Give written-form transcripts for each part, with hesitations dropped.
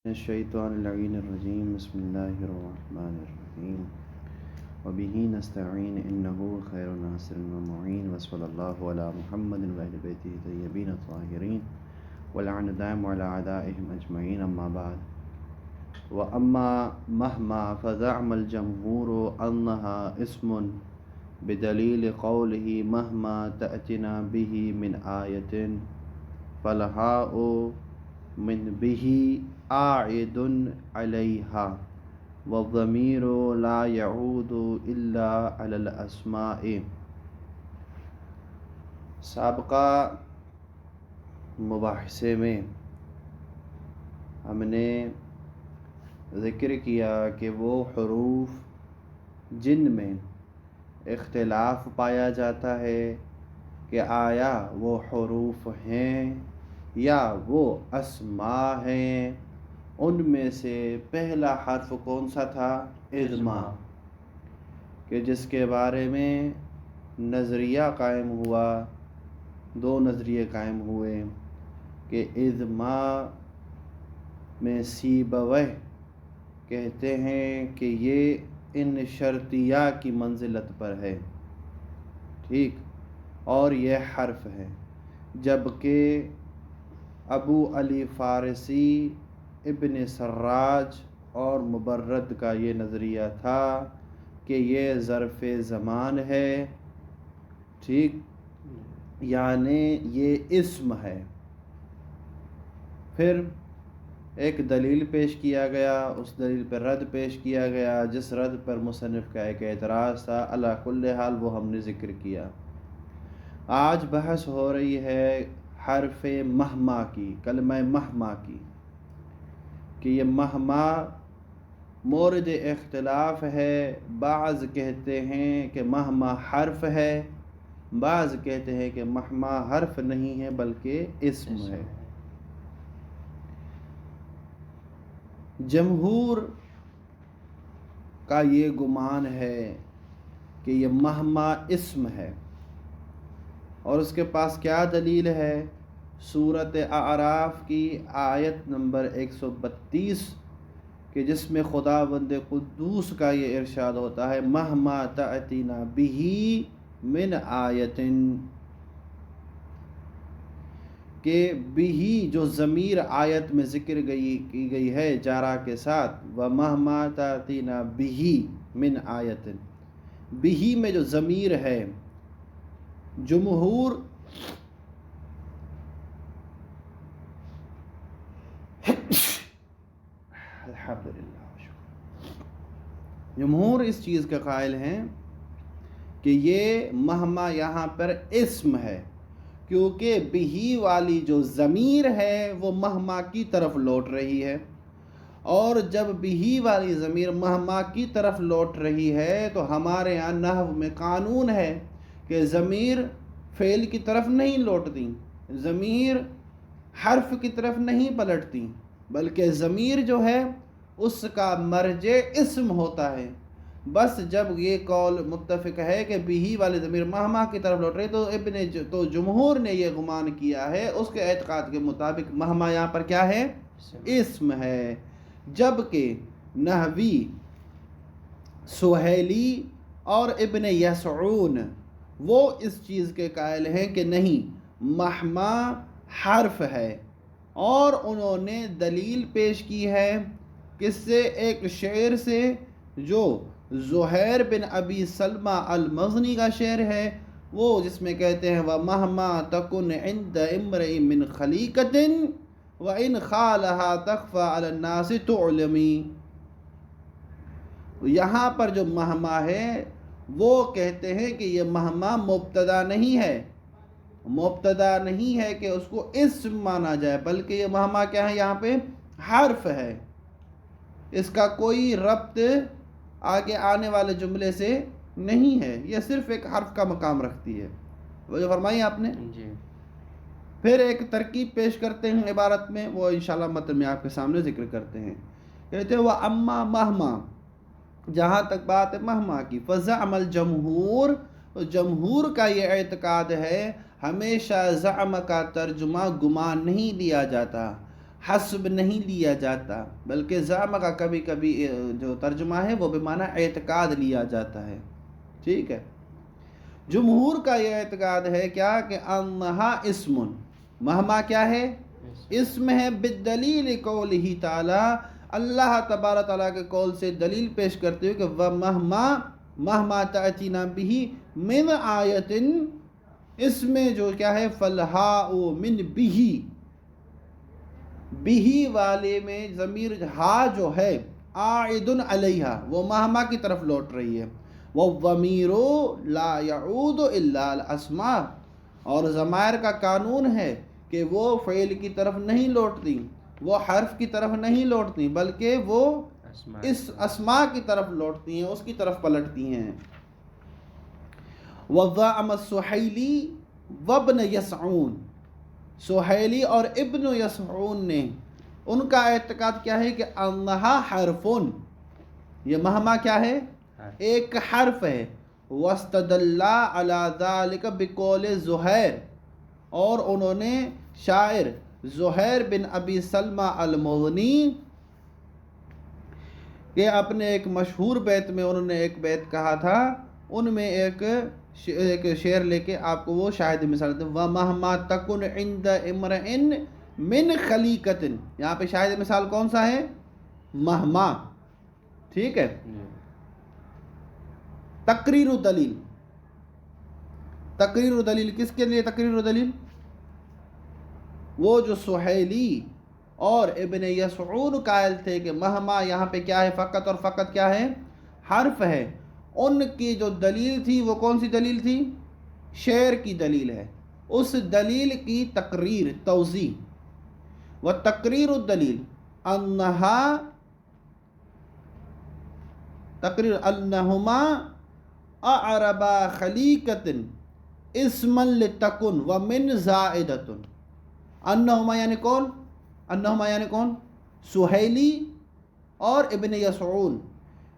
الشیطان اللعین الرجیم بسم اللہ الرحمن الرحیم وبہ نستعین انہ خیر ناصر و معین وصلی اللہ علی محمد وآل بیتہ طیبین الطاہرین ولعن دائم علی اعدائہم اجمعین اما بعد واما مہما فزعم الجمہور انہا اسم بدلیل قولہ مہما تأتنا بہ من آیت فالہاء من بہ عائد علیہا والضمیر لا یعود الا علی الاسماء۔ سابقہ مباحثے میں ہم نے ذکر کیا کہ وہ حروف جن میں اختلاف پایا جاتا ہے کہ آیا وہ حروف ہیں یا وہ اسماء ہیں، ان میں سے پہلا حرف کون سا تھا؟ اضماء، کہ جس کے بارے میں نظریہ قائم ہوا، دو نظریے قائم ہوئے کہ اضماء میں سیبویہ کہتے ہیں کہ یہ ان شرطیہ کی منزلت پر ہے، ٹھیک، اور یہ حرف ہے، جبکہ ابو علی فارسی، ابن سراج اور مبرد کا یہ نظریہ تھا کہ یہ ظرف زمان ہے، ٹھیک، یعنی یہ اسم ہے۔ پھر ایک دلیل پیش کیا گیا، اس دلیل پر رد پیش کیا گیا، جس رد پر مصنف کا ایک اعتراض تھا، علی کل حال وہ ہم نے ذکر کیا۔ آج بحث ہو رہی ہے حرف مہما کی، کلمہ مہما کی، کہ یہ مہما مورد اختلاف ہے۔ بعض کہتے ہیں کہ مہما حرف ہے، بعض کہتے ہیں کہ مہما حرف نہیں ہے بلکہ اسم ہے۔ جمہور کا یہ گمان ہے کہ یہ مہما اسم ہے، اور اس کے پاس کیا دلیل ہے؟ سورۃ اعراف کی آیت نمبر 132 کہ جس میں خداوند قدوس کا یہ ارشاد ہوتا ہے مہما تأتینا بہ من آیت، کہ بہ جو ضمیر آیت میں ذکر کی گئی ہے جارا کے ساتھ، ومہما تأتینا بہ من آیت، بہ میں جو ضمیر ہے، جمہور جمہور اس چیز کے قائل ہیں کہ یہ مہما یہاں پر اسم ہے، کیونکہ بہی والی جو ضمیر ہے وہ مہما کی طرف لوٹ رہی ہے، اور جب بہی والی ضمیر مہما کی طرف لوٹ رہی ہے تو ہمارے یہاں نحو میں قانون ہے کہ ضمیر فعل کی طرف نہیں لوٹتی، ضمیر حرف کی طرف نہیں پلٹتی، بلکہ ضمیر جو ہے اس کا مرجع اسم ہوتا ہے۔ بس جب یہ قول متفق ہے کہ بہی والی ضمیر مہما کی طرف لوٹ رہی تو جمہور نے یہ گمان کیا ہے، اس کے اعتقاد کے مطابق مہما یہاں پر کیا ہے؟ اسم ہے، جبکہ نحوی سہیلی اور ابن یسعون وہ اس چیز کے قائل ہیں کہ نہیں، مہما حرف ہے، اور انہوں نے دلیل پیش کی ہے کس سے؟ ایک شعر سے جو زہیر بن ابی سلمہ المزنی کا شعر ہے، وہ جس میں کہتے ہیں وَمَهْمَا تَكُنْ عِنْدَ اِمْرِئٍ مِّنْ خَلِيقَةٍ وَإِنْ خَالَهَا تَخْفَى عَلَى النَّاسِ تُعْلَمِي۔ یہاں پر جو مہما ہے وہ کہتے ہیں کہ یہ مہما مبتدا نہیں ہے، مبتدا نہیں ہے کہ اس کو اسم مانا جائے، بلکہ یہ مہما کیا ہے؟ یہاں پہ حرف ہے، اس کا کوئی ربط آگے آنے والے جملے سے نہیں ہے، یہ صرف ایک حرف کا مقام رکھتی ہے۔ وہ جو فرمائی آپ نے جی۔ پھر ایک ترکیب پیش کرتے ہیں عبارت میں، وہ انشاءاللہ متن میں آپ کے سامنے ذکر کرتے ہیں، کہتے ہیں وَأَمَّا مَهْمَا، جہاں تک بات ہے مہما کی، فَزَعْمَ الْجَمْہُور، تو جمہور کا یہ اعتقاد ہے، ہمیشہ زعم کا ترجمہ گمان نہیں لیا جاتا، حسب نہیں لیا جاتا، بلکہ زعم کا کبھی کبھی جو ترجمہ ہے وہ بمعنی اعتقاد لیا جاتا ہے، ٹھیک ہے۔ جمہور کا یہ اعتقاد ہے کیا کہ انہا اسم، مہما کیا ہے؟ اسم ہے، بالدلیل قولہ تعالی، اللہ تبارک تعالیٰ کے قول سے دلیل پیش کرتے ہوئے کہ مہما تأتینا بھی من آیت، اس میں جو کیا ہے فالہاء من بھی والے میں ضمیر ہا جو ہے عائد علیہا، وہ مہما کی طرف لوٹ رہی ہے، والضمیر لا یعود الا الاسماء، اور ضمائر کا قانون ہے کہ وہ فعل کی طرف نہیں لوٹتی، وہ حرف کی طرف نہیں لوٹتی، بلکہ وہ اس اسماء کی طرف لوٹتی ہیں، اس کی طرف پلٹتی ہیں۔ وَضَعَمَ السُّحَيْلِي وَابْنَ يَسْعُونَ، سہیلی اور ابن یسعون نے، ان کا اعتقاد کیا ہے کہ انہا حرفن، یہ مہما کیا ہے؟ ایک حرف ہے۔ وَاسْتَدَلَّا عَلَى ذَلِكَ بِقَوْلِ زُہَيْر، اور انہوں نے شاعر زہیر بن ابی سلمہ المغنی کہ اپنے ایک مشہور بیت میں انہوں نے ایک بیت کہا تھا، ان میں ایک شعر لے کے آپ کو وہ شاہد مثال دیتے ہیں، وَمَهْمَا تَكُنْ عِنْدَ اِمْرَئٍ مِّنْ خَلِيقَةٍ، یہاں پہ شاہد مثال کون سا ہے؟ مہما، ٹھیک ہے۔ تقریر دلیل، تقریر دلیل کس کے لیے تقریر دلیل؟ وہ جو سہیلی اور ابن یسعون قائل تھے کہ مہما یہاں پہ کیا ہے؟ فقط اور فقط کیا ہے؟ حرف ہے، ان کی جو دلیل تھی وہ کون سی دلیل تھی؟ شعر کی دلیل ہے، اس دلیل کی تقریر، توضیح۔ و تقریر الدلیل انہا، تقریر انہما اعربا خلیقۃ اسما لتکن ومن زائدۃ، انہما یعنی کون؟ انہما یعنی کون؟ سہیلی اور ابن یسعون،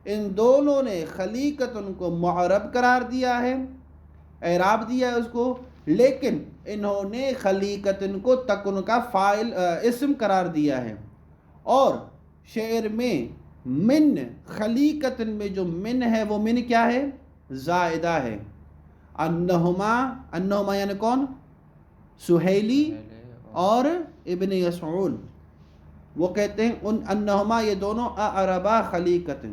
ان دونوں نے خلیقۃ کو معرب قرار دیا ہے، اعراب دیا ہے اس کو، لیکن انہوں نے خلیقۃ کو تکن کا فاعل اسم قرار دیا ہے، اور شعر میں من، خلیقۃ میں جو من ہے وہ من کیا ہے؟ زائدہ ہے۔ انہما، انہما یعنی کون؟ سہیلی اور ابن یسعون، وہ کہتے ہیں ان انہما، یہ دونوں اعربا خلیقۃ،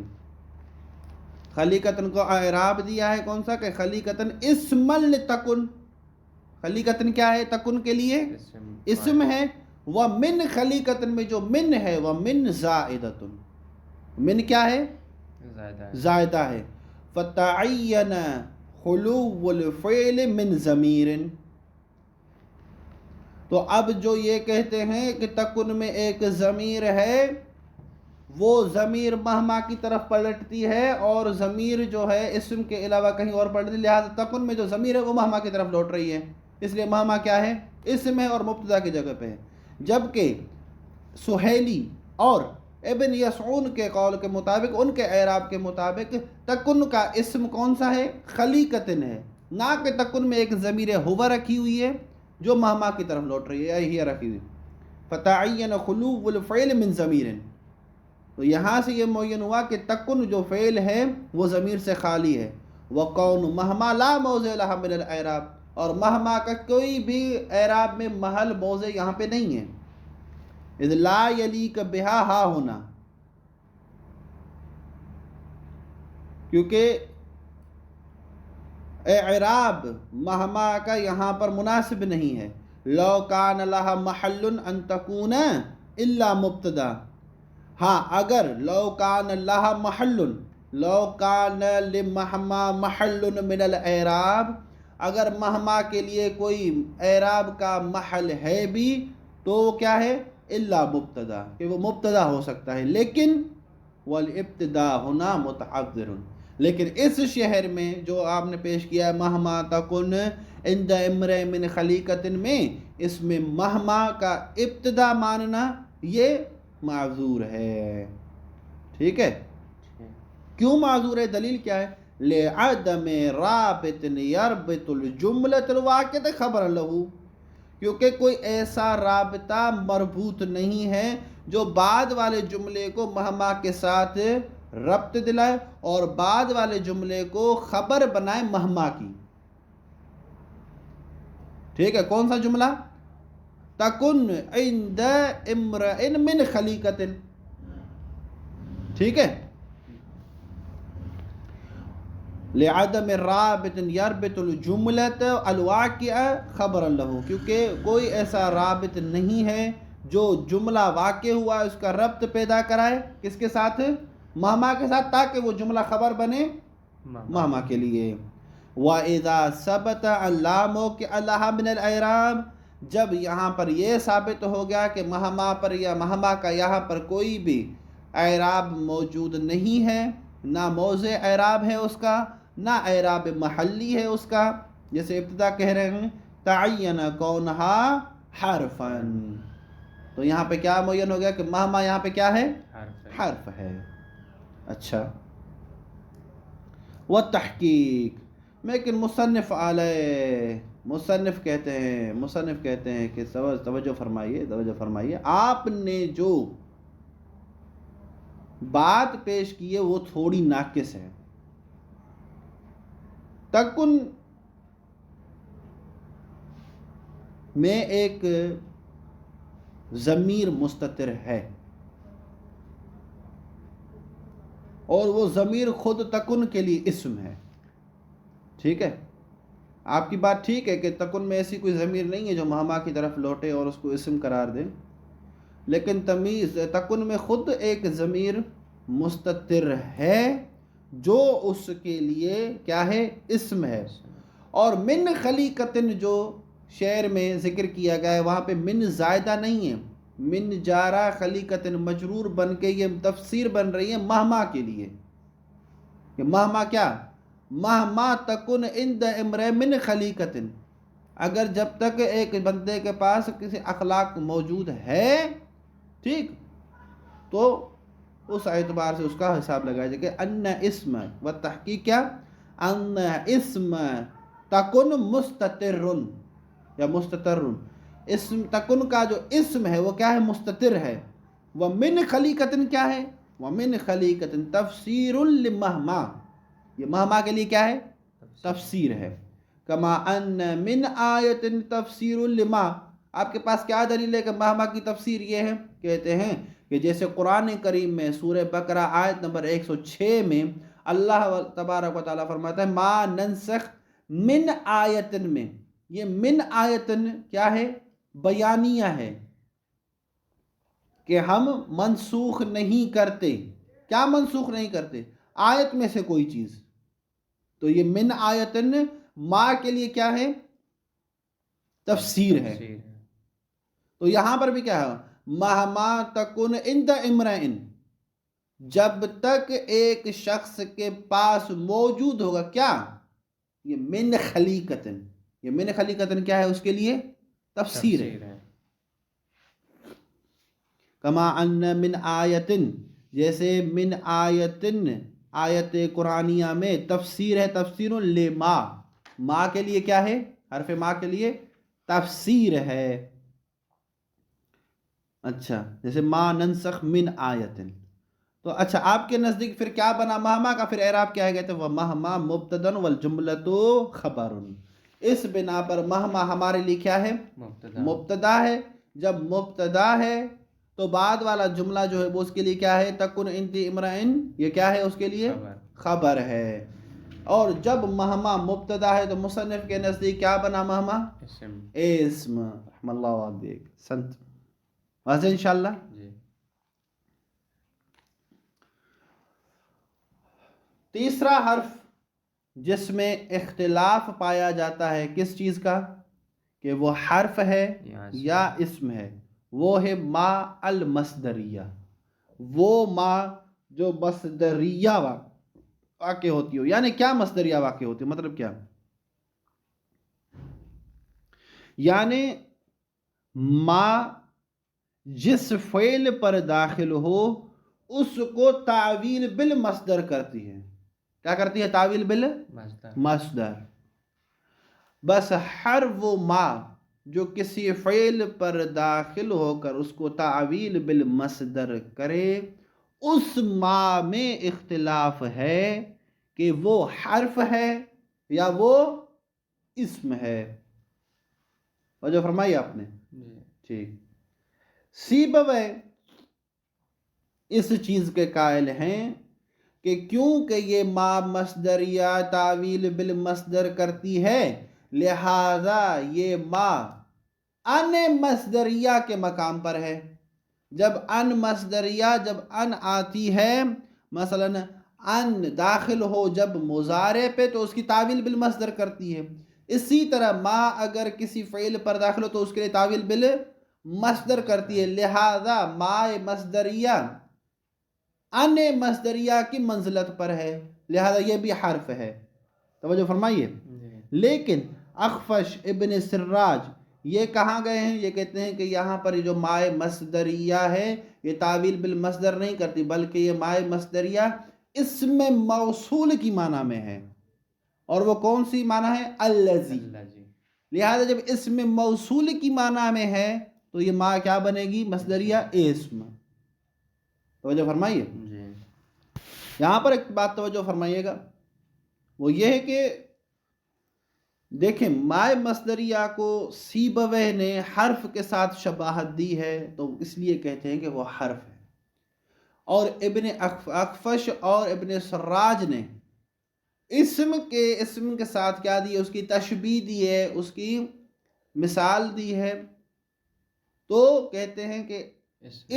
خلیقۃ کو اعراب دیا ہے کون سا؟ کہ خلیقۃ اسم لتکن، خلیقۃ کیا ہے؟ تکن کے لیے اسم ہے، ومن خلیقۃ میں جو من ہے ومن زائدۃ، من کیا ہے؟ زائدہ ہے۔ فتعین خلو الفعل من ضمیر، تو اب جو یہ کہتے ہیں کہ تکن میں ایک ضمیر ہے، وہ ضمیر مہما کی طرف پلٹتی ہے، اور ضمیر جو ہے اسم کے علاوہ کہیں اور پلٹتی ہے، لہذا تکن میں جو ضمیر ہے وہ مہما کی طرف لوٹ رہی ہے، اس لیے مہما کیا ہے؟ اسم ہے اور مبتدا کی جگہ پہ ہے۔ جبکہ سہیلی اور ابن یسعون کے قول کے مطابق، ان کے اعراب کے مطابق، تکن کا اسم کون سا ہے؟ خلیقۃ ہے، نہ کہ تکن میں ایک ضمیر ہوا رکھی ہوئی ہے جو مہما کی طرف لوٹ رہی ہے، ہی رکھی ہوئی۔ فتعین خلو الفعل من ضمیر، تو یہاں سے یہ معین ہوا کہ تکن جو فعل ہے وہ ضمیر سے خالی ہے۔ وَقَوْنُ مَهْمَا لَا مَوْضِعَ لَهَا مِنَ الْإِعْرَابِ، اور مہما کا کوئی بھی اعراب میں محل موضع یہاں پہ نہیں ہے۔ اذ لا یلیق بہا ہا ہونا، کیونکہ اعراب مہما کا یہاں پر مناسب نہیں ہے۔ لو کان لہا محل ان تکون الا مبتدا، ہاں اگر لو کان لہا محل، لو کان لمہما محل من الاعراب، اگر مہما کے لیے کوئی اعراب کا محل ہے بھی تو وہ کیا ہے؟ الا مبتدا، کہ وہ مبتدا ہو سکتا ہے، لیکن والابتداء ہونا متعذر، لیکن اس شہر میں جو آپ نے پیش کیا ہے مہما تکن عند امرئ من خلیقۃ میں، اس میں مہما کا ابتدا ماننا یہ معذور ہے، ٹھیک ہے۔ کیوں معذور ہے؟ دلیل کیا ہے؟ لعدم رابط یربط الجملۃ الواقعۃ خبرا لہ، کیونکہ کوئی ایسا رابطہ مربوط نہیں ہے جو بعد والے جملے کو مہما کے ساتھ ربط دلائے اور بعد والے جملے کو خبر بنائے مہما کی. ٹھیک ہے، کون سا جملہ؟ تکن عند امرئ من خلیقۃ. ٹھیک ہے، لعدم رابط یربط الجملۃ الواقعہ خبرا لہ، کیونکہ کوئی ایسا رابط نہیں ہے جو جملہ واقع ہوا ہے اس کا ربط پیدا کرائے کس کے ساتھ؟ مہما کے ساتھ، تاکہ وہ جملہ خبر بنے مہما کے لیے. وَإِذَا ثَبَتَ عَلَّا مَوْقِعَ لَهَا مِنَ الْإِعْرَابِ، جب یہاں پر یہ ثابت ہو گیا کہ مہما پر یا مہما کا یہاں پر کوئی بھی اعراب موجود نہیں ہے، نہ موضع اعراب ہے اس کا، نہ اعراب محلی ہے اس کا، جیسے ابتدا کہہ رہے ہیں تعین کونہا حرفاً، تو یہاں پہ کیا معین ہو گیا کہ مہما یہاں پہ کیا ہے؟ حرف ہے. اچھا، والتحقیق، لیکن مصنف علیہ، مصنف کہتے ہیں کہ توجہ فرمائیے، آپ نے جو بات پیش کی ہے وہ تھوڑی ناقص ہے. تکن میں ایک ضمیر مستتر ہے اور وہ ضمیر خود تکن کے لیے اسم ہے. ٹھیک ہے، آپ کی بات ٹھیک ہے کہ تکن میں ایسی کوئی ضمیر نہیں ہے جو مہما کی طرف لوٹے اور اس کو اسم قرار دے، لیکن تکن میں خود ایک ضمیر مستتر ہے جو اس کے لیے کیا ہے؟ اسم ہے. اور من خلیقۃ جو شعر میں ذکر کیا گیا ہے وہاں پہ من زائدہ نہیں ہے، من جارہ خلیقۃ مجرور بن کے یہ تفسیر بن رہی ہے مہما کے لیے کہ مہما کیا؟ مہما تکن عند امرئ من خلیقۃ، اگر جب تک ایک بندے کے پاس کسی اخلاق موجود ہے، ٹھیک، تو اس اعتبار سے اس کا حساب لگایا جائے کہ ان اسم و تحقیق کیا؟ ان اسم تکن مستتر یا مستتر، اسم تکن کا جو اسم ہے وہ کیا ہے؟ مستتر ہے. ومن خلیقۃ کیا ہے؟ ومن خلیقۃ تفسیر لمہما، یہ مہما کے لیے کیا ہے؟ تفسیر ہے. کما ان من آیت تفسیر لما، آپ کے پاس کیا دلیل ہے کہ مہما کی تفسیر یہ ہے؟ کہتے ہیں کہ جیسے قرآن کریم میں سورہ بقرہ آیت نمبر 106 میں اللہ تبارک و تعالیٰ فرماتا ہے ما ننسخ من آیتن، میں یہ من آیتن کیا ہے؟ بیانیہ ہے کہ ہم منسوخ نہیں کرتے. کیا منسوخ نہیں کرتے؟ آیت میں سے کوئی چیز. تو یہ من آیتن ما کے لیے کیا ہے؟ تفسیر ہے. تو یہاں پر بھی کیا ہے؟ مہما تکن عند امرئ، جب تک ایک شخص کے پاس موجود ہوگا کیا؟ یہ من خلیقتن، یہ من خلیقتن کیا ہے؟ اس کے لیے تفسیر ہے. کما ان من آیتن، جیسے من آیتن آیت قرآنیہ میں تفسیر ہے، تفسیر لما، ما کے لیے کیا ہے؟ حرف ما کے لیے تفسیر ہے. اچھا، جیسے ما ننسخ من آیتن. تو اچھا، آپ کے نزدیک پھر کیا بنا مہما کا؟ پھر اعراب کیا ہے؟ کہتے ہیں وَمَهْمَا مُبْتَدًا وَالْجُمْلَةُ خَبَرٌ. اس بنا پر مہما ہمارے لیے کیا ہے؟ مبتدا ہے. جب مبتدا ہے تو بعد والا جملہ جو ہے وہ اس کے لیے کیا ہے؟ تکن عند امرئ، یہ کیا ہے؟ اس کے لیے خبر ہے. اور جب مہما مبتدا ہے تو مصنف کے نزدیک کیا بنا مہما؟ اسم. رحم اللہ علیک. سنت واضح انشاءاللہ. تیسرا حرف جس میں اختلاف پایا جاتا ہے کس چیز کا؟ کہ وہ حرف ہے یا اسم ہے، وہ ہے ما المصدریہ. وہ ما جو مصدریہ واقع ہوتی ہو. یعنی کیا مصدریہ واقع ہوتی ہے؟ مطلب کیا؟ یعنی ما جس فعل پر داخل ہو اس کو تعویل بالمصدر کرتی ہے. کیا کرتی ہے؟ تعویل بالمصدر. بس حرف ما جو کسی فعل پر داخل ہو کر اس کو تعویل بالمصدر کرے اس ما میں اختلاف ہے کہ وہ حرف ہے یا وہ اسم ہے. وجہ فرمائی آپ نے. ٹھیک. سیبوے اس چیز کے قائل ہیں کہ کیونکہ یہ ما مصدریہ تعویل بالمصدر کرتی ہے لہذا یہ ما ان مصدریہ کے مقام پر ہے. جب ان مصدریہ جب ان آتی ہے مثلا ان داخل ہو جب مضارع پہ تو اس کی تعویل بالمصدر کرتی ہے. اسی طرح ما اگر کسی فعل پر داخل ہو تو اس کے لیے تعویل بالمصدر کرتی ہے. لہذا ما مصدریہ ان مصدریہ کی منزلت پر ہے لہذا یہ بھی حرف ہے. توجہ فرمائیے. لیکن اخفش ابن سراج یہ کہاں گئے ہیں؟ یہ کہتے ہیں کہ یہاں پر جو مائے مصدریہ ہے یہ تعویل بالمصدر نہیں کرتی بلکہ یہ مائے مصدریہ اسم موصول کی معنی میں ہے. اور وہ کون سی معنی ہے؟ الذی. لہذا جب اسم موصول کی معنی میں ہے تو یہ ما کیا بنے گی؟ مصدریہ اسم. توجہ فرمائیے. یہاں پر ایک بات توجہ فرمائیے گا، وہ یہ ہے کہ دیکھیں مائے مصدریہ کو سیبویہ نے حرف کے ساتھ شباہت دی ہے تو اس لیے کہتے ہیں کہ وہ حرف ہے. اور ابن اخفش اور ابن سراج نے اسم کے ساتھ کیا دی ہے؟ اس کی تشبیہ دی ہے، اس کی مثال دی ہے. تو کہتے ہیں کہ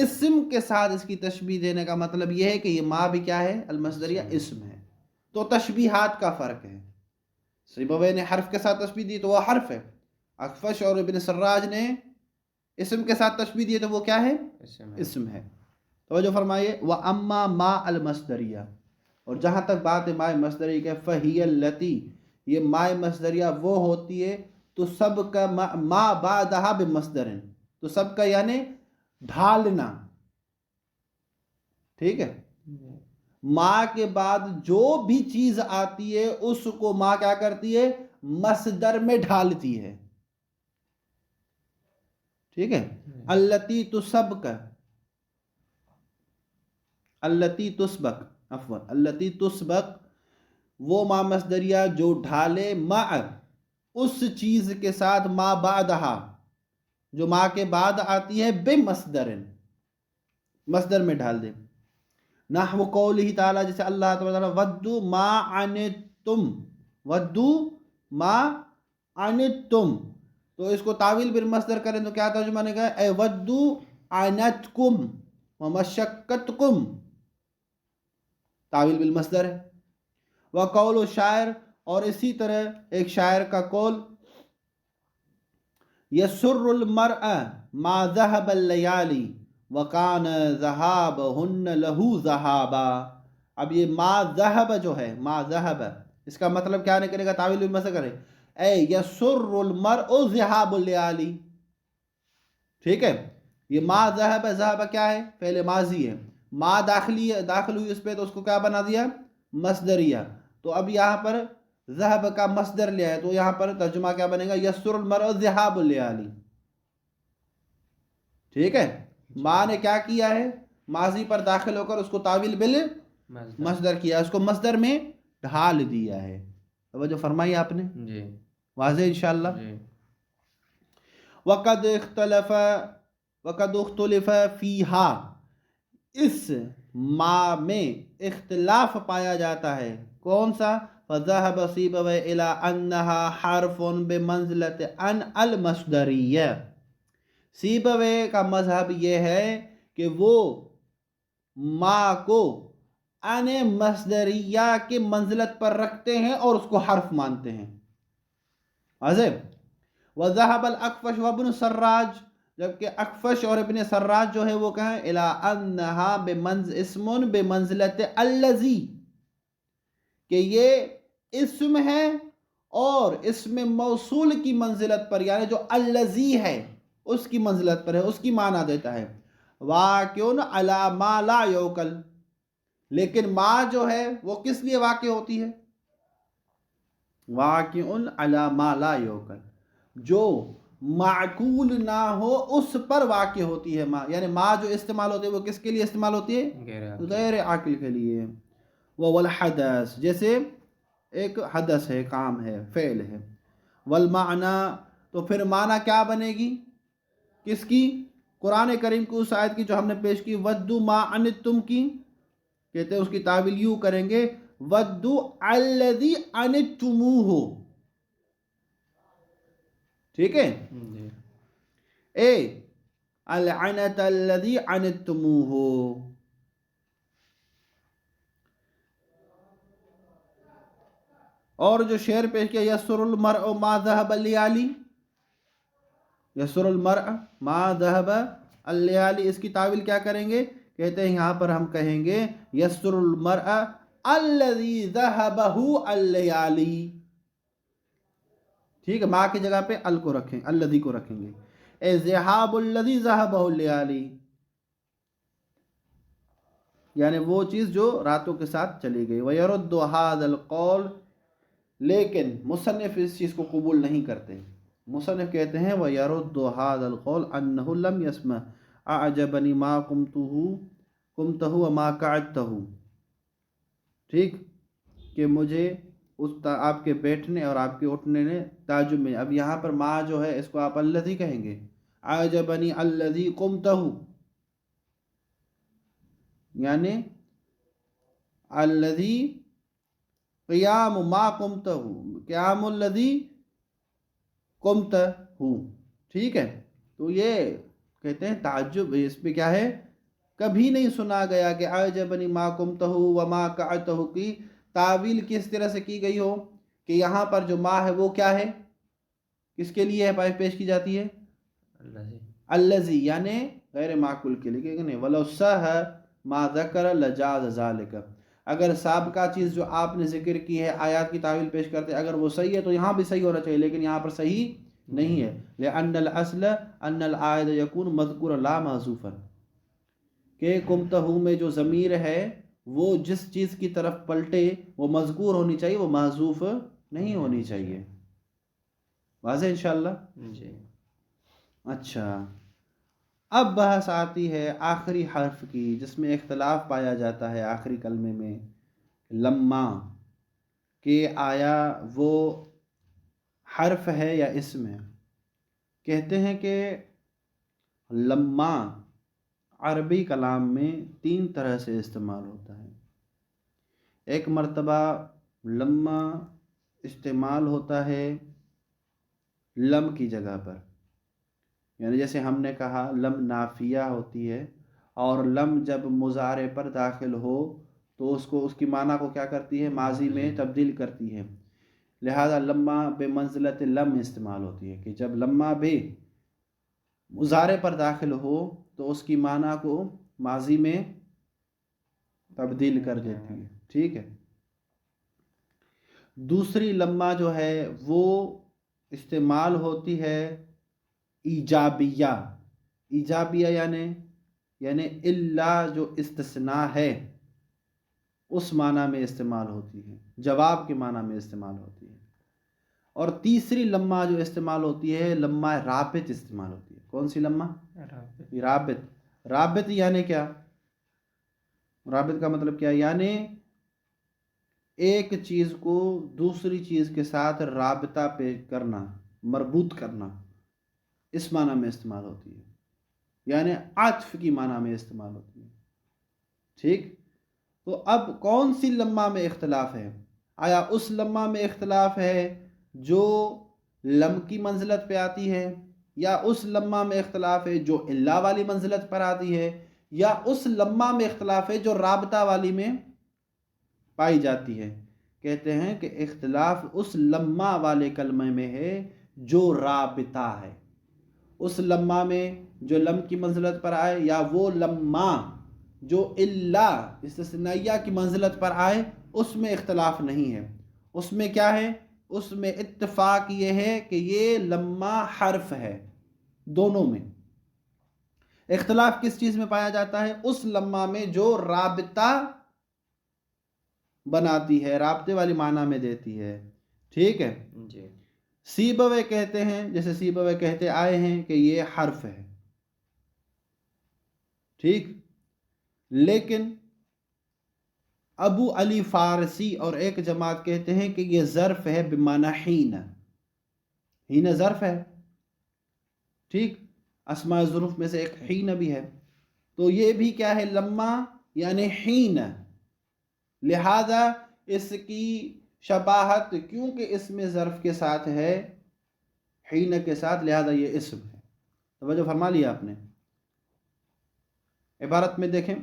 اسم کے ساتھ اس کی تشبیہ دینے کا مطلب یہ ہے کہ یہ ما بھی کیا ہے؟ المصدریہ اسم ہے. تو تشبیہات کا فرق ہے. سیبویہ نے حرف کے ساتھ تشبیہ دی تو وہ حرف ہے. اخفش اور ابن سراج نے اسم کے ساتھ تشبیہ دی تو وہ کیا ہے؟ اسم ہے. توجہ فرمائیے. وَأَمَّا مَا الْمَصْدَرِيَّةِ اور جہاں تک بات ہے مائے مصدریہ کے فَهِيَ الَّتِي یہ مائے مصدریہ وہ ہوتی ہے تو سب کا ما بعدها بمصدر تو سب کا یعنی ڈھالنا. ٹھیک ہے. ما کے بعد جو بھی چیز آتی ہے اس کو ما کیا کرتی ہے؟ مصدر میں ڈھالتی ہے. ٹھیک ہے. التی تسبق التی تسبق عفوا التی تسبق وہ ما مصدریہ جو ڈھالے مع اس چیز کے ساتھ ما بعدہا جو ما کے بعد آتی ہے بمصدر مصدر میں ڈھال دے. نحو قولہ تعالی جیسے اللہ تعالی ودو ما عنتم ودو ما عنتم تو اس کو تعویل بالمصدر کریں تو کیا ترجمہ نے کہا؟ اے ودو عنتکم ومشقتکم تعویل بالمصدر ہے. وقول شاعر اور اسی طرح ایک شاعر کا قول یسر المرء ما ذهب الليالي وکان ذهابهن له ذهابا. اب یہ ما ذهب جو ہے ما ذهب اس کا مطلب کیا نکلے گا؟ تعویل بالمصدر کرے اے یسر المرء ذهاب الليالي. ٹھیک ہے. یہ ما ذهب ذهب کیا ہے؟ فعل ماضی ہے. ما داخل ہوئی اس پہ تو اس کو کیا بنا دیا؟ مصدریہ. تو اب یہاں پر ذهب کا مصدر لیا ہے تو یہاں پر ترجمہ کیا بنے گا؟ یسر المرء ذهاب الليالي. ٹھیک ہے. ما نے کیا کیا ہے؟ ماضی پر داخل ہو کر اس کو تعویل بالمصدر کیا، اس کو مصدر میں ڈھال دیا ہے. توجہ فرمائی آپ نے. جی واضح انشاءاللہ. وقد اختلف فیہا اس ما میں اختلاف پایا جاتا ہے. کون سا؟ فذهب سیبویہ الی انہا حرف بمنزلۃ ان المصدریہ. سیبویہ کا مذہب یہ ہے کہ وہ ما کو ان مصدریہ کے منزلت پر رکھتے ہیں اور اس کو حرف مانتے ہیں. واضح. وذهب الاخفش وابن سراج جبکہ اخفش اور ابن سراج جو ہے وہ کہیں الی انہا اسم بمنزلۃ الذی کہ یہ اسم ہے اور اسم موصول کی منزلت پر یعنی جو الذی ہے اس کی منزلت پر ہے، اس کی معنی دیتا ہے. واقع علی ما لا یعقل لیکن ما جو ہے وہ کس لیے واقع ہوتی ہے؟ واقع علی ما لا یعقل جو معقول نہ ہو اس پر واقع ہوتی ہے ما، یعنی ما جو استعمال ہوتی ہے وہ کس کے لیے استعمال ہوتی ہے؟ غیر عاقل کے لیے. والحدث جیسے ایک حدث ہے، کام ہے، فعل ہے. والمعنی تو پھر معنی کیا بنے گی کس کی؟ قرآن کریم کی اس آیت کی جو ہم نے پیش کی ودو ما عنتم کی، کہتے ہیں اس کی تعویل یوں کریں گے ودو الذی عنتموہ. ٹھیک ہے، اے العنت الذی عنتموہ. اور جو شعر پیش کیا یسر المرء ما ذهب الليالي، یسر المرء ما ذهب الليالي، اس کی تعویل کیا کریں گے؟ کہتے ہیں یہاں پر ہم کہیں گے یسر المرء الذی ذهبه الليالي. ٹھیک ہے، ما کی جگہ پہ ال کو رکھیں، الذی کو رکھیں گے. اے ذهاب الذی ذهبه الليالي، یعنی وہ چیز جو راتوں کے ساتھ چلی گئی. وَيَرُدُّ هَذَا الْقَوْلِ، لیکن مصنف اس چیز کو قبول نہیں کرتے. مصنف کہتے ہیں وَيَرُدُّ هَذَا الْقَوْلِ أَنَّهُ لَمْ يَسْمَعْ أَعْجَبَنِي مَا قُمْتَهُ وَمَا قَعَدْتَهُ. ٹھیک کہ مجھے آپ کے بیٹھنے اور آپ کے اٹھنے نے تعجب میں. اب یہاں پر ما جو ہے اس کو آپ الذی کہیں گے. أَعْجَبَنِي الَّذِي قُمْتَهُ، یعنی الذی قیام ما قمتہ، قیام الذی قمتہ. ٹھیک ہے، تو یہ کہتے ہیں تعجب اس پہ کیا ہے، کبھی نہیں سنا گیا کہ اعجبنی ما قمتہ وما قعدتہ کی تعویل کس طرح سے کی گئی ہو کہ یہاں پر جو ما ہے وہ کیا ہے، کس کے لیے ہے پیش کی جاتی ہے؟ الذی، یعنی غیر معقول کے لیے. کہ نہیں ولو صح ما ذکر لجاز ذالک، اگر سابقہ چیز جو آپ نے ذکر کی ہے آیات کی تعویل پیش کرتے اگر وہ صحیح ہے تو یہاں بھی صحیح ہونا چاہیے، لیکن یہاں پر صحیح نہیں ہے. لأن الأصل أن العائد يكون مذکورا لا محذوفا، کہ قمتہ میں جو ضمیر ہے وہ جس چیز کی طرف پلٹے وہ مذکور ہونی چاہیے، وہ محذوف نہیں ہونی چاہیے. واضح انشاءاللہ؟ جی. اچھا، اب بحث آتی ہے آخری حرف کی جس میں اختلاف پایا جاتا ہے آخری کلمے میں، لما، کہ آیا وہ حرف ہے یا اسم ہے. کہتے ہیں کہ لما عربی کلام میں 3 طرح سے استعمال ہوتا ہے. ایک مرتبہ لما استعمال ہوتا ہے لم کی جگہ پر، یعنی جیسے ہم نے کہا لم نافیہ ہوتی ہے، اور لم جب مضارع پر داخل ہو تو اس کی معنی کو کیا کرتی ہے، ماضی میں تبدیل کرتی ہے. لہذا لما بے منزلت لم استعمال ہوتی ہے کہ جب لما بھی مضارع پر داخل ہو تو اس کی معنی کو ماضی میں تبدیل کر دیتی ہے. ٹھیک ہے. دوسری لما جو ہے وہ استعمال ہوتی ہے ایجابیہ. ایجابیہ یعنی اللہ جو استثناء ہے اس معنی میں استعمال ہوتی ہے، جواب کے معنی میں استعمال ہوتی ہے. اور تیسری لما جو استعمال ہوتی ہے لما رابط استعمال ہوتی ہے. کون سی لما؟ رابط. رابط یعنی کیا؟ رابط کا مطلب کیا؟ یعنی ایک چیز کو دوسری چیز کے ساتھ رابطہ پہ کرنا، مربوط کرنا، اس معنی میں استعمال ہوتی ہے، یعنی عطف کی معنی میں استعمال ہوتی ہے. ٹھیک. تو اب کون سی لما میں اختلاف ہے؟ آیا اس لما میں اختلاف ہے جو لم کی منزلت پہ آتی ہے، یا اس لما میں اختلاف ہے جو اللہ والی منزلت پر آتی ہے، یا اس لما میں اختلاف ہے جو رابطہ والی میں پائی جاتی ہے؟ کہتے ہیں کہ اختلاف اس لما والے کلمے میں ہے جو رابطہ ہے. اس لما میں جو لم کی منزلت پر آئے، یا وہ لما جو اللہ استثنائیہ کی منزلت پر آئے، اس میں اختلاف نہیں ہے. اس میں کیا ہے؟ اس میں اتفاق یہ ہے کہ یہ لما حرف ہے. دونوں میں اختلاف کس چیز میں پایا جاتا ہے؟ اس لما میں جو رابطہ بناتی ہے، رابطے والی معنی میں دیتی ہے. ٹھیک ہے. جی. سیبوے کہتے ہیں، جیسے سیبوے کہتے آئے ہیں کہ یہ حرف ہے، ٹھیک، لیکن ابو علی فارسی اور ایک جماعت کہتے ہیں کہ یہ ظرف ہے بمعنی حین، حین ظرف ہے، ٹھیک، اسماء ظروف میں سے ایک حین بھی ہے، تو یہ بھی کیا ہے، لما یعنی حین، لہذا اس کی شباہت کیونکہ اس میں ظرف کے ساتھ ہے، حین کے ساتھ، لہذا یہ اسم ہے۔ توجہ فرما لیا آپ نے؟ عبارت میں دیکھیں،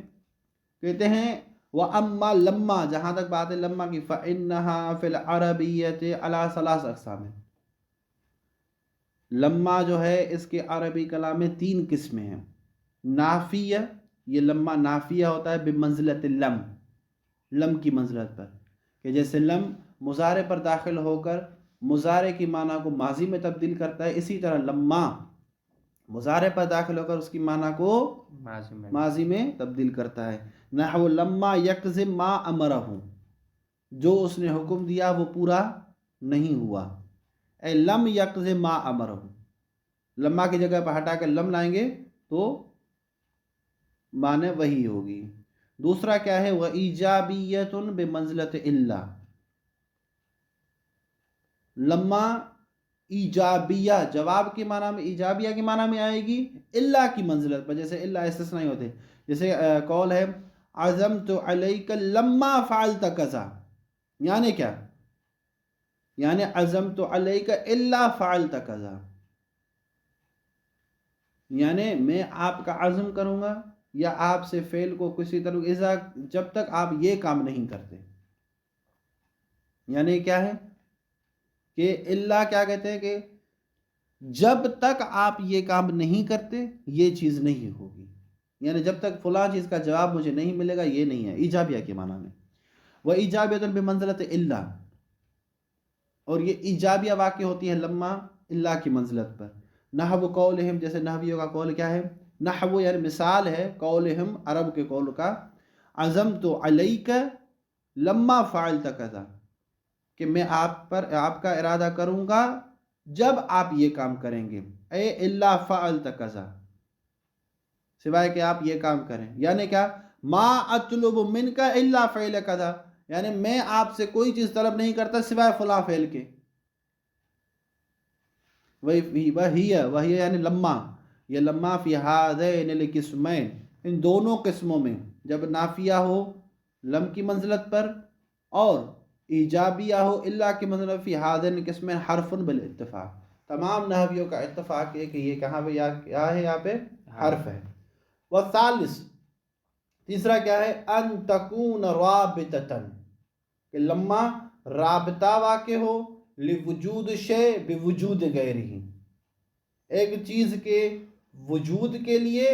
کہتے ہیں وَأَمَّا لَمَّا، جہاں تک بات ہے لما کی، فَإِنَّهَا فِي الْعَرَبِيَّةِ عَلَى ثَلَاثِ أَقْسَامٍ، لما جو ہے اس کے عربی کلام میں 3 قسمیں ہیں۔ نافیہ، یہ لما نافیہ ہوتا ہے بمنزلت لم، لم کی منزلت پر، کہ جیسے لم مضارع پر داخل ہو کر مضارع کی معنی کو ماضی میں تبدیل کرتا ہے، اسی طرح لما مضارع پر داخل ہو کر اس کی معنی کو ماضی میں تبدیل کرتا ہے۔ نحو لما یکذب ما امرہ، جو اس نے حکم دیا وہ پورا نہیں ہوا، اے لم یکذب ما امرہ، لما کی جگہ پر ہٹا کر لم لائیں گے تو معنی وہی ہوگی۔ دوسرا کیا ہے، وَإِيجَابِيَّةٌ بِمَنزِلَةِ إِلَّا، لما ایجابیہ جواب کی معنی میں، ایجابیہ کی معنی میں آئے گی اللہ کی منزلت پر، جیسے اللہ استثنائی ہوتے، جیسے قول ہے عزمت علیک لما فعلت کذا، یعنی کیا، یعنی عزمت علیک الا فعلت کذا، یعنی میں آپ کا عزم کروں گا یا آپ سے فعل کو کسی طرح جب تک آپ یہ کام نہیں کرتے، یعنی کیا ہے کہ اللہ کیا کہتے ہیں کہ جب تک آپ یہ کام نہیں کرتے یہ چیز نہیں ہوگی، یعنی جب تک فلاں چیز کا جواب مجھے نہیں ملے گا یہ نہیں ہے، ایجابیہ کے معنی میں۔ وہ ایجابیت بمنزلت اللہ، اور یہ ایجابیہ واقع ہوتی ہے لما اللہ کی منزلت پر۔ نحو قولہم، جیسے نحویوں کا قول کیا ہے، نحو یعنی مثال ہے قولہم عرب کے قول کا، عزمت علیک لما فعلت کذا، کہ میں آپ پر آپ کا ارادہ کروں گا جب آپ یہ کام کریں گے، اے الا فعلت کذا، سوائے کہ آپ یہ کام کریں، یعنی کیا، ما اطلب منک الا فعل کذا، یعنی میں آپ سے کوئی چیز طلب نہیں کرتا سوائے فلاں فعل کے۔ وہی یعنی لما، یہ لما فی ہذین القسمین، ان دونوں قسموں میں، جب نافیہ ہو لم کی منزلت پر اور ایجابیہ ہو اللہ کی منزلت، فی ہذین القسمین حرف بالاتفاق، تمام نحویوں کا اتفاق ہے کہ یہ کہاں پہ کیا ہے، یہاں پہ حرف ہے۔ والثالث، تیسرا کیا ہے، ان تکون رابطتاً، کہ لما رابطہ واقع ہو، لوجود شے بوجود غیرہ، ایک چیز کے وجود کے لیے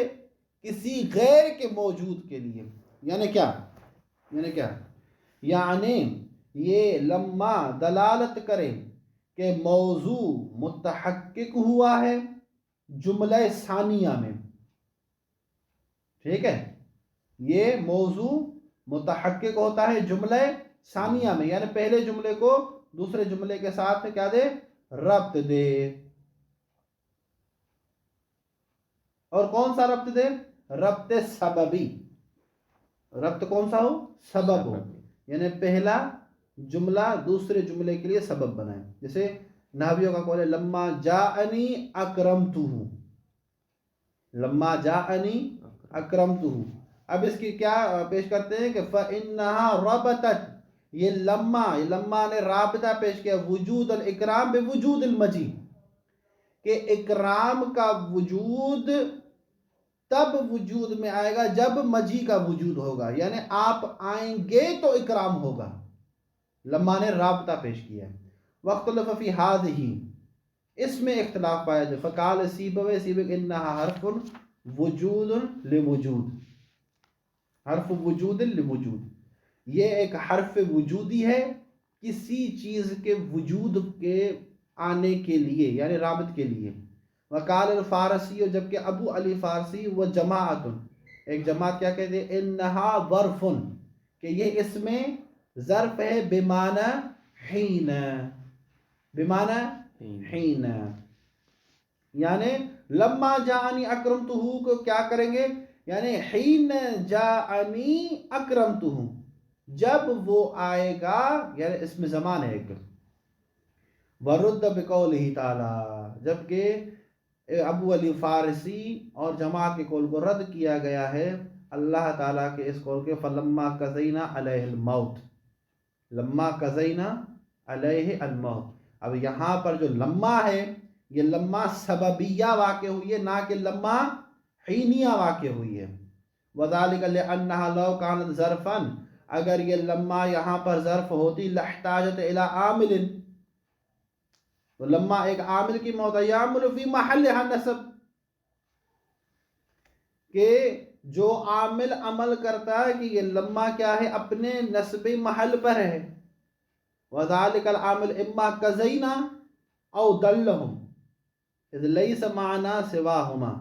کسی غیر کے موجود کے لیے، یعنی کیا، یعنی یہ لما دلالت کرے کہ موضوع متحقق ہوا ہے جملہ ثانیہ میں، ٹھیک ہے، یہ موضوع متحقق ہوتا ہے جملہ ثانیہ میں، یعنی پہلے جملے کو دوسرے جملے کے ساتھ کیا دے، ربط دے، اور کون سا ربط دے، ربط سببی، ربط کون سا ہو، سبب ہو، یعنی پہلا جملہ دوسرے جملے کے لیے سبب بنائے، جیسے نحویوں کا قول ہے لما جاءنی اکرمتہ، لما جاءنی اکرمتہ، اب اس کی کیا پیش کرتے ہیں کہ فَإِنَّهَا رَبَطَتْ، یہ لما نے رابطہ پیش کیا وجود الاکرام بوجود المجید، کہ اکرام کا وجود تب وجود میں آئے گا جب مجی کا وجود ہوگا، یعنی آپ آئیں گے تو اکرام ہوگا، لما نے رابطہ پیش کیا۔ وَاخْتَلَفَ فِي هَذِهِ، اس میں اختلاف پایا جو، فقال سیبوے انہا حرف وجود لوجود، حرف وجود لوجود، یہ ایک حرف وجودی ہے کسی چیز کے وجود کے آنے کے لیے، یعنی رابط کے لیے۔ وقال الفارسی، جبکہ ابو علی فارسی و جماعت، ایک جماعت کیا کہتے ہیں، انہا ظرف، کہ یہ اس میں ظرف ہے بمعنی حین، بمعنی حین، یعنی لما جاءنی اکرمتہ کو کیا کریں گے، یعنی حین جاءنی اکرمتہ، جب وہ آئے گا، یعنی اس میں زمان ہے ایک. ورد بقولہ تعالی، جبکہ ابو علی فارسی اور جماعت کے قول کو رد کیا گیا ہے اللہ تعالیٰ کے اس قول کے فلما قضینا علیہ الموت، لما قضینا علیہ الموت. اب یہاں پر جو لما ہے یہ لما سببیہ واقع ہوئی ہے، نہ کہ لما حینیہ واقع ہوئی ہے. وذالک لانہا لو کانت ظرفا، اگر یہ لما یہاں پر ظرف ہوتی لاحتاجت الی عامل، تو لما ایک عامل کی موت یعمل فی محلها نصب، کہ جو عامل عمل کرتا ہے کہ یہ لما کیا ہے اپنے نسبی محل پر ہے. وذالک العامل اما قضینا او دلہم اذ لیس معنا سواہما.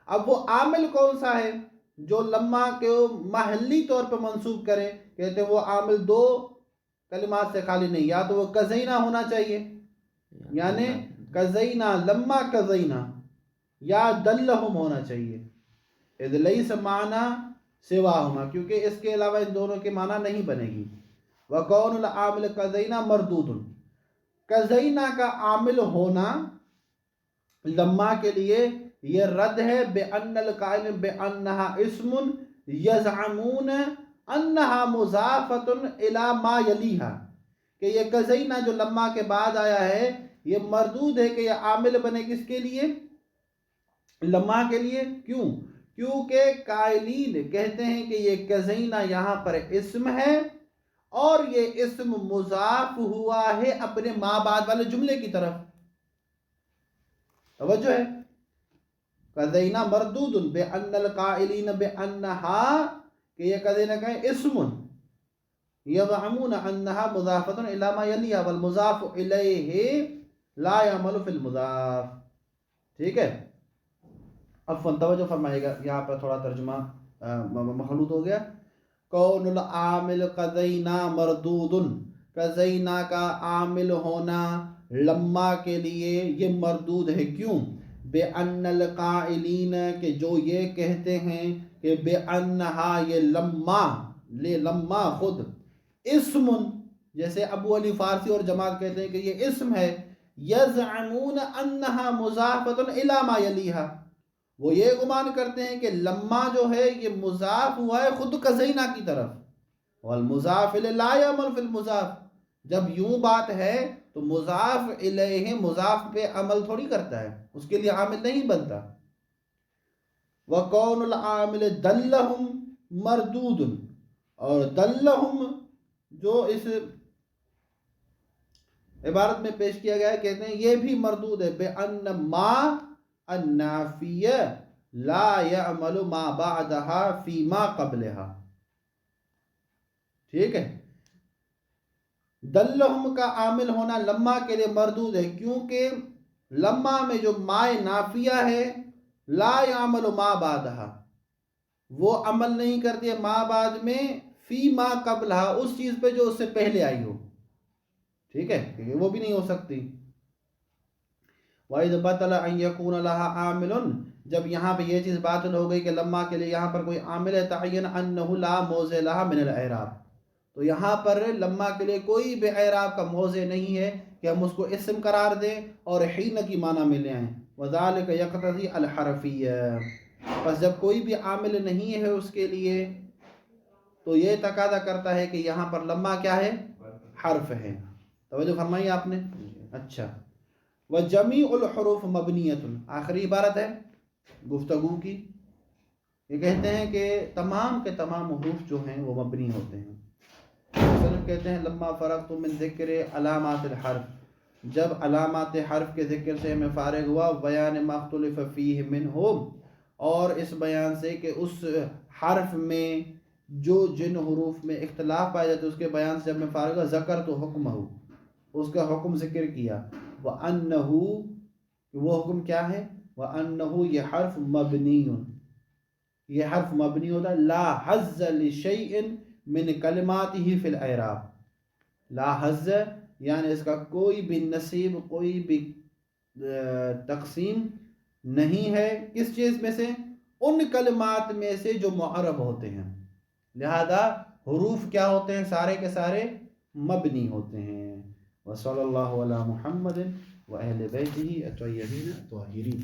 اب وہ عامل کون سا ہے جو لما کو محلی طور پر منسوب کرے، کہتے ہیں وہ عامل دو کلمات سے خالی نہیں، یا تو وہ قضینا ہونا چاہیے، یعنی قضینا لما قضینا، یا دلہم ہونا چاہیے. اذ لیس معنی سواہما، کیونکہ اس کے علاوہ ان دونوں کے معنی نہیں بنے گی. وقون العامل قضینا مردود، قضینا کا عامل ہونا لما کے لیے یہ رد ہے بأن القائل بأنہا اسم یزعمون انہا مضافۃ الی ما یلیہا، کہ یہ قضینا جو لما کے بعد آیا ہے یہ مردود ہے کہ یہ عامل بنے کس کے لیے، لما کے لیے. کیوں؟ کیونکہ قائلین کہتے ہیں کہ یہ قضینا یہاں پر اسم ہے اور یہ اسم مضاف ہوا ہے اپنے ما بعد والے جملے کی طرف. توجہ ہے، قضینا مردود بأن القائلین بأنہا، کہ یہ قضینا کہیں اسم یزعمون انہا مضافۃ الی ما یلیہا والمضاف الیہ لا یعمل فی المضاف. ٹھیک ہے، عفواً توجہ فرمائے گا، یہاں پر تھوڑا ترجمہ مخلوط ہو گیا. کون العامل قضینا مردود، قضینا کا عامل ہونا لما کے لیے یہ مردود ہے. کیوں؟ بِأَنَّ الْقَائِلِينَ، کہ جو یہ کہتے ہیں کہ بِأَنَّهَا، یہ لما خود اسم، جیسے ابو علی فارسی اور جماعت کہتے ہیں کہ یہ اسم ہے، یزعمون انہا مضافۃ الی ما یلیہا، وہ یہ گمان کرتے ہیں کہ لما جو ہے یہ مضاف ہوا ہے خود قضینا کی طرف. والمضاف الیہ لا یعمل فی المضاف، جب یوں بات ہے تو مضاف الیہ مضاف پہ عمل تھوڑی کرتا ہے، اس کے لیے عامل نہیں بنتا. وَقَوْنُ الْعَامِلِ دَلَّهُمْ مردود، اور دلہم جو اس عبارت میں پیش کیا گیا ہے کہتے ہیں یہ بھی مردود ہے بِأَنَّ مَا النَّافِيَ لَا يَعْمَلُ مَا بَعْدَهَا فِي مَا قَبْلِهَا. ٹھیک ہے، دلہم کا عامل ہونا لما کے لیے مردود ہے کیونکہ لما میں جو مائے نافیہ ہے لا یعمل ما بعدہا، وہ عمل نہیں کرتی ہے ما بعد میں فی ما قبلہا، اس چیز پہ جو اس سے پہلے آئی ہو. ٹھیک ہے، کہ وہ بھی نہیں ہو سکتی. وَإِذْ بَطَلَ أَنْ يَكُونَ لَهَا عَامِلٌ، جب یہاں پہ یہ چیز باطل ہو گئی کہ لما کے لیے یہاں پر کوئی عامل ہے، تَعَيَّنَ أَنَّهُ لَا مَوْضِعَ لَهَا مِنَ الْإِعْرَابِ، تو یہاں پر لما کے لیے کوئی بھی اعراب کا موضع نہیں ہے کہ ہم اس کو اسم قرار دیں اور حین کی معنی میں لے آئیں. وَذَلِكَ يَقْتَضِي الْحَرْفِيَّةَ، پس جب کوئی بھی عامل نہیں ہے اس کے لیے تو یہ تقاضا کرتا ہے کہ یہاں پر لما کیا ہے، حرف ہے. توجہ فرمائی آپ نے. اچھا، وَجَمِيعُ الْحُرُوفِ مَبْنِيَةٌ، آخری عبارت ہے گفتگو کی. یہ کہتے ہیں کہ تمام کے تمام حروف جو ہیں وہ مبنی ہوتے ہیں. کہتے ہیں لما فرغت من ذکر علامات الحرف، جب علامات حرف کے ذکر سے میں فارغ ہوا، بیان ما اختلف فیہ منہم، اور اس بیان سے کہ اس حرف میں جو جن حروف میں اختلاف پایا جاتا ہے اس کے بیان سے جب میں فارغ ہوا، ذکر تو حکمہ، اس کا حکم ذکر کیا. وَأَنَّهُ، وہ حکم کیا ہے، وَأَنَّهُ، یہ حرف مبنی، یہ حرف مبنی ہوتا ہے لا حظ لشیء من کلماتہ فی الاعراب. لا حظ یعنی اس کا کوئی بھی نصیب، کوئی بھی تقسیم نہیں ہے. کس چیز میں سے؟ ان کلمات میں سے جو معرب ہوتے ہیں. لہذا حروف کیا ہوتے ہیں؟ سارے کے سارے مبنی ہوتے ہیں. وصلی اللہ علی محمد وَأَهْلِ بَيْتِهِ الطَّيِّبِينَ الطَّاهِرِينَ.